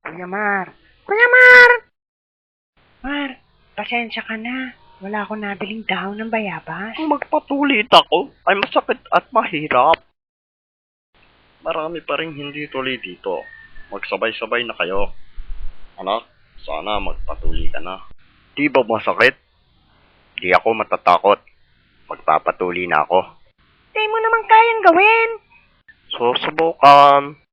Kuya Mar! Kuya Mar! Mar, pasensya ka na. Wala akong nabiling dahon ng bayabas. Kung magpatulit ako, ay masakit at mahirap. Marami pa rin hindi tuloy dito. Magsabay-sabay na kayo. Anak, sana magpatuli ka na. Di ba masakit? Di ako matatakot. Magpapatuli na ako. Di mo naman kayang gawin. Susubukan.